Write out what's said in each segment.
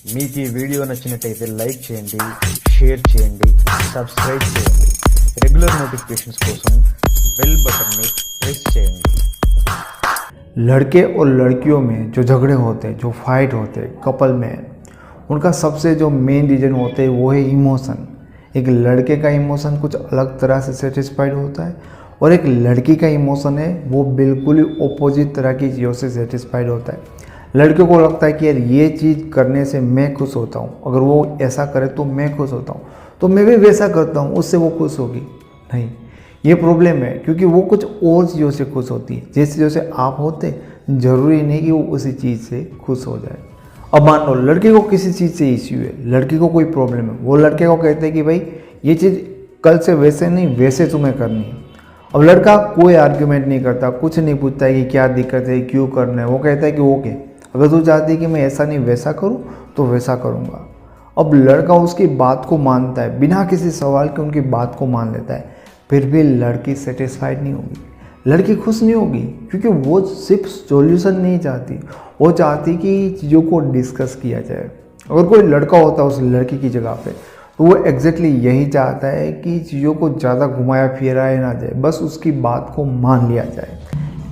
మీకు ఈ వీడియో నచ్చినట్టయితే లైక్ చేయండి, షేర్ చేయండి, సబ్స్క్రైబ్ చేయండి. రెగ్యులర్ నోటిఫికేషన్స్ కోసం बेल बटन में प्रेस చేయండి. लड़के और लड़कियों में जो झगड़े होते हैं, जो फाइट होते हैं कपल में, उनका सबसे जो मेन रीज़न होते हैं वो है इमोशन। एक लड़के का इमोशन कुछ अलग तरह से सेटिस्फाइड होता है और एक लड़की का इमोशन है वो बिल्कुल ही ऑपोजिट तरह की चीज़ों से सेटिस्फाइड होता है। लड़कियों को लगता है कि यार ये चीज़ करने से मैं खुश होता हूँ, अगर वो ऐसा करे तो मैं खुश होता हूँ, तो मैं भी वैसा करता हूँ, उससे वो खुश होगी। नहीं, ये प्रॉब्लम है क्योंकि वो कुछ और चीज़ों से खुश होती है। जिस चीज़ों से आप होते ज़रूरी नहीं कि वो उसी चीज़ से खुश हो जाए। अब मान लो लड़के को किसी चीज़ से इश्यू है, लड़की को कोई प्रॉब्लम है, वो लड़के को कहते हैं कि भाई ये चीज़ कल से वैसे नहीं वैसे तुम्हें करनी है। अब लड़का कोई आर्ग्यूमेंट नहीं करता, कुछ नहीं पूछता है कि क्या दिक्कत है, क्यों करना है। वो कहता है कि ओके, अगर तू चाहती है कि मैं ऐसा नहीं वैसा करूँ तो वैसा करूँगा। अब लड़का उसकी बात को मानता है, बिना किसी सवाल के उनकी बात को मान लेता है। फिर भी लड़की सेटिस्फाइड नहीं होगी, लड़की खुश नहीं होगी, क्योंकि वो सिर्फ सॉल्यूशन नहीं चाहती, वो चाहती कि चीज़ों को डिस्कस किया जाए। अगर कोई लड़का होता है उस लड़की की जगह पे, तो वो एग्जैक्टली यही चाहता है कि चीज़ों को ज़्यादा घुमाया फिराया ना जाए, बस उसकी बात को मान लिया जाए।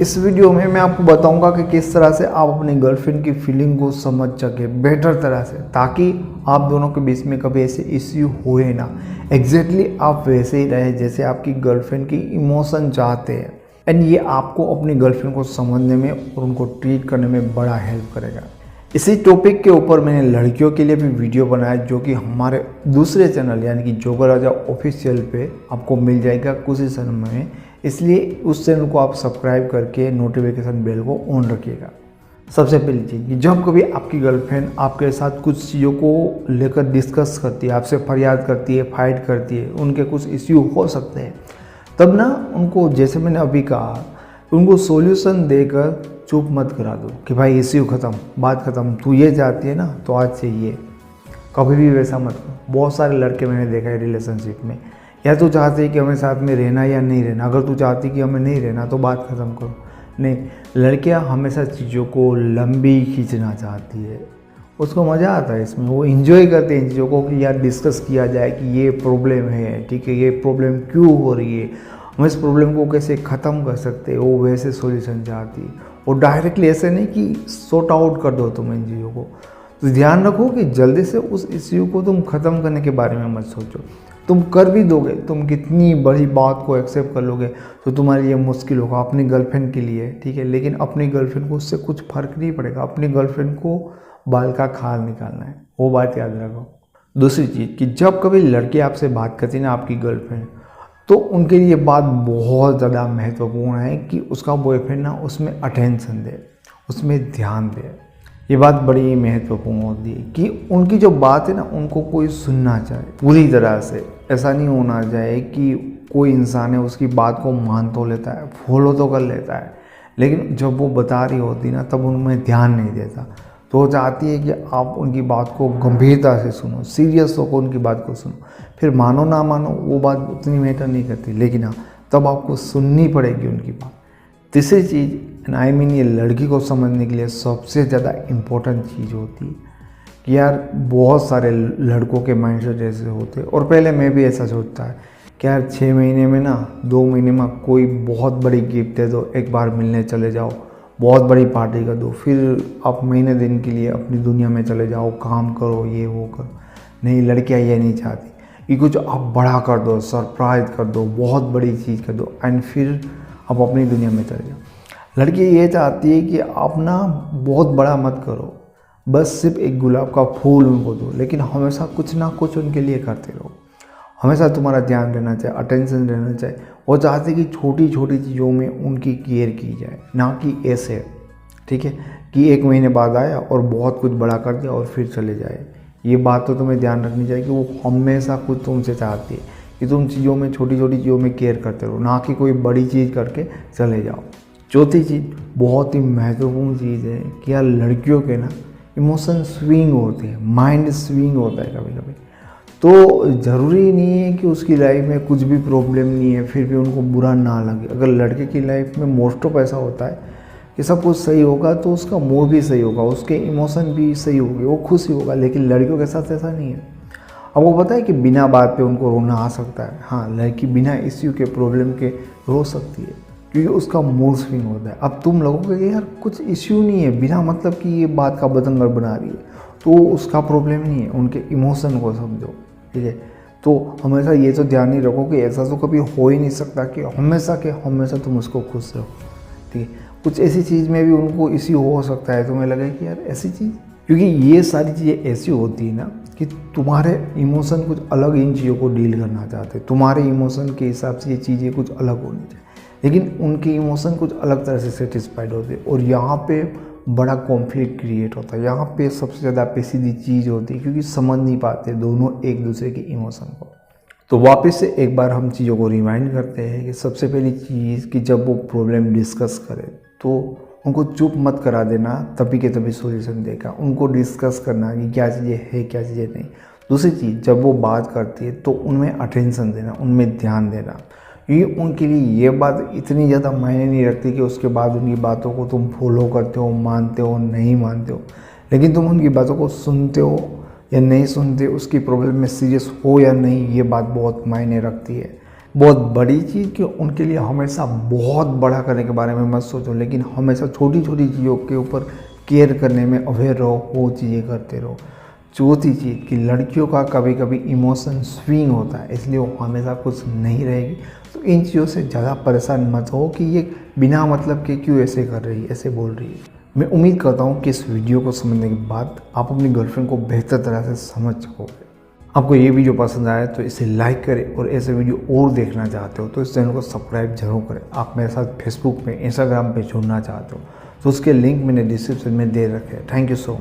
इस वीडियो में मैं आपको बताऊंगा कि किस तरह से आप अपनी गर्लफ्रेंड की फीलिंग को समझ सके बेटर तरह से, ताकि आप दोनों के बीच में कभी ऐसे इश्यू होए ना। एग्जैक्टली आप वैसे ही रहे जैसे आपकी गर्लफ्रेंड की इमोशन चाहते हैं। एंड ये आपको अपनी गर्लफ्रेंड को समझने में और उनको ट्रीट करने में बड़ा हेल्प करेगा। इसी टॉपिक के ऊपर मैंने लड़कियों के लिए भी वीडियो बनाया, जो कि हमारे दूसरे चैनल यानी कि जोगर राजा ऑफिशियल पे आपको मिल जाएगा कुछ ही समय में, इसलिए उस चैनल को आप सब्सक्राइब करके नोटिफिकेशन बेल को ऑन रखिएगा। सबसे पहली चीज़ कि जब कभी आपकी गर्लफ्रेंड आपके साथ कुछ चीज़ों को लेकर डिस्कस करती है, आपसे फरियाद करती है, फाइट करती है, उनके कुछ इश्यू हो सकते हैं, तब ना उनको, जैसे मैंने अभी कहा, उनको सॉल्यूशन देकर चुप मत करा दो कि भाई इश्यू ख़त्म, बात ख़त्म, तू ये चाहती है ना तो आज से ये, कभी भी वैसा मत करो। बहुत सारे लड़के मैंने देखा है रिलेशनशिप में, या तो चाहते हैं कि हमें साथ में रहना या नहीं रहना, अगर तू चाहती कि हमें नहीं रहना तो बात ख़त्म करो। नहीं, लड़कियां हमेशा चीज़ों को लंबी खींचना चाहती है, उसको मज़ा आता है इसमें, वो इन्जॉय करते हैं इन चीज़ों को कि यार डिस्कस किया जाए कि ये प्रॉब्लम है, ठीक है, ये प्रॉब्लम क्यों हो रही है, हम इस प्रॉब्लम को कैसे ख़त्म कर सकते हैं, वो वैसे सॉल्यूशन चाहती है। और डायरेक्टली ऐसे नहीं कि सॉर्ट आउट कर दो तुम इन चीज़ों को। तो ध्यान रखो कि जल्दी से उस इश्यू को तुम ख़त्म करने के बारे में मत सोचो। तुम कर भी दोगे, तुम कितनी बड़ी बात को एक्सेप्ट कर लोगे तो तुम्हारे लिए मुश्किल होगा अपनी गर्लफ्रेंड के लिए, ठीक है, लेकिन अपनी गर्लफ्रेंड को उससे कुछ फ़र्क नहीं पड़ेगा। अपनी गर्लफ्रेंड को बाल का खाल निकालना है, वो बात याद रखो। दूसरी चीज़ कि जब कभी लड़की आपसे बात करती ना आपकी गर्लफ्रेंड, तो उनके लिए बात बहुत ज़्यादा महत्वपूर्ण है कि उसका बॉयफ्रेंड ना उसमें अटेंशन दे, उसमें ध्यान दे। ये बात बड़ी महत्वपूर्ण होती है कि उनकी जो बात है ना उनको कोई सुनना चाहे पूरी तरह से। ऐसा नहीं होना चाहिए कि कोई इंसान है उसकी बात को मान तो लेता है, फॉलो तो कर लेता है, लेकिन जब वो बता रही होती ना तब उनमें ध्यान नहीं देता। तो वो चाहती है कि आप उनकी बात को गंभीरता से सुनो, सीरियस होकर उनकी बात को सुनो। फिर मानो ना मानो वो बात उतनी मैटर नहीं करती, लेकिन हाँ तब आपको सुननी पड़ेगी उनकी बात। तीसरी चीज़, आई मीन ये लड़की को समझने के लिए सबसे ज़्यादा इम्पोर्टेंट चीज़ होती है कि यार बहुत सारे लड़कों के माइंडसेट ऐसे होते हैं, और पहले मैं भी ऐसा सोचता है कि यार 6 महीने में ना 2 महीने में कोई बहुत बड़ी गिफ्ट दे दो, एक बार मिलने चले जाओ, बहुत बड़ी पार्टी कर दो, फिर आप महीने दिन के लिए अपनी दुनिया में चले जाओ, काम करो, ये वो करो। नहीं, लड़कियाँ ये नहीं चाहती कि कुछ आप बड़ा कर दो, सरप्राइज कर दो, बहुत बड़ी चीज़ कर दो, एंड फिर आप अपनी दुनिया में चले जाओ। लड़की ये चाहती है कि आप ना बहुत बड़ा मत करो, बस सिर्फ एक गुलाब का फूल उनको दो, लेकिन हमेशा कुछ ना कुछ उनके लिए करते रहो। हमेशा तुम्हारा ध्यान रहना चाहिए, अटेंशन रहना चाहिए। वो चाहते कि छोटी छोटी चीज़ों में उनकी केयर की जाए, ना कि ऐसे, ठीक है, कि 1 महीने बाद आया और बहुत कुछ बड़ा कर दिया और फिर चले जाए। ये बात तो तुम्हें ध्यान रखनी चाहिए कि वो हमेशा कुछ तुमसे चाहती है कि तुम चीज़ों में, छोटी छोटी चीज़ों में केयर करते रहो, ना कि कोई बड़ी चीज़ करके चले जाओ। चौथी चीज़ बहुत ही महत्वपूर्ण चीज़ है कि यार लड़कियों के ना इमोशन स्विंग होते हैं, माइंड स्विंग होता है कभी कभी। तो ज़रूरी नहीं है कि उसकी लाइफ में कुछ भी प्रॉब्लम नहीं है फिर भी उनको बुरा ना लगे। अगर लड़के की लाइफ में मोस्ट ऑफ ऐसा होता है कि सब कुछ सही होगा तो उसका मूड भी सही होगा, उसके इमोशन भी सही होंगे, वो खुश ही होगा। लेकिन लड़कियों के साथ ऐसा नहीं है। अब वो पता है कि बिना बात पे उनको रोना आ सकता है। हाँ, लड़की बिना इश्यू के, प्रॉब्लम के रो सकती है क्योंकि उसका मूड स्विंग होता है। अब तुम लोगों को यार कुछ इश्यू नहीं है, बिना मतलब कि ये बात का बतंगड़ बना रही है, तो उसका प्रॉब्लम नहीं है, उनके इमोशन को समझो, ठीक है। तो हमेशा ये तो ध्यान नहीं रखो कि ऐसा तो कभी हो ही नहीं सकता कि हमेशा तुम उसको खुश रहो, ठीक है। कुछ ऐसी चीज़ में भी उनको इश्यू हो सकता है, तुम्हें लगे कि यार ऐसी चीज़, क्योंकि ये सारी चीज़ें ऐसी होती है ना कि तुम्हारे इमोशन कुछ अलग इन चीज़ों को डील करना चाहते हैं, तुम्हारे इमोशन के हिसाब से ये चीज़ें कुछ अलग होनी चाहिए, लेकिन उनके इमोशन कुछ अलग तरह से सेटिस्फाइड होते हैं और यहाँ पे बड़ा कॉन्फ्लिक्ट क्रिएट होता है। यहाँ पे सबसे ज़्यादा पेचीदी चीज़ होती है क्योंकि समझ नहीं पाते दोनों एक दूसरे के इमोशन को। तो वापस से एक बार हम चीज़ों को रिमाइंड करते हैं कि सबसे पहली चीज़ कि जब वो प्रॉब्लम डिस्कस करें तो उनको चुप मत करा देना, तभी के तभी सॉल्यूशन देगा। उनको डिस्कस करना कि क्या चीज़ें है, क्या चीज़ें नहीं। दूसरी चीज़, जब वो बात करती है तो उनमें अटेंशन देना, उनमें ध्यान देना, क्योंकि उनके लिए ये बात इतनी ज़्यादा मायने नहीं रखती कि उसके बाद उनकी बातों को तुम फॉलो करते हो, मानते हो, नहीं मानते हो, लेकिन तुम उनकी बातों को सुनते हो या नहीं सुनते, उसकी प्रॉब्लम में सीरियस हो या नहीं, ये बात बहुत मायने रखती है। बहुत बड़ी चीज़ कि उनके लिए हमेशा बहुत बड़ा करने के बारे में मत सोचो, लेकिन हमेशा छोटी छोटी चीज़ों के ऊपर केयर करने में अवेयर रहो, वो चीज़ें करते रहो। चौथी चीज़ कि लड़कियों का कभी कभी इमोशन स्विंग होता है, इसलिए वो हमेशा कुछ नहीं रहेगी। तो इन चीज़ों से ज़्यादा परेशान मत हो कि ये बिना मतलब के क्यों ऐसे कर रही है, ऐसे बोल रही है। मैं उम्मीद करता हूँ कि इस वीडियो को समझने के बाद आप अपनी गर्लफ्रेंड को बेहतर तरह से समझ सकोगे। आपको ये वीडियो पसंद आया तो इसे लाइक करें और ऐसे वीडियो और देखना चाहते हो तो इस चैनल को सब्सक्राइब जरूर करें। आप मेरे साथ फेसबुक पे, इंस्टाग्राम पे जुड़ना चाहते हो तो उसके लिंक मैंने डिस्क्रिप्शन में दे रखे हैं। Thank you so much.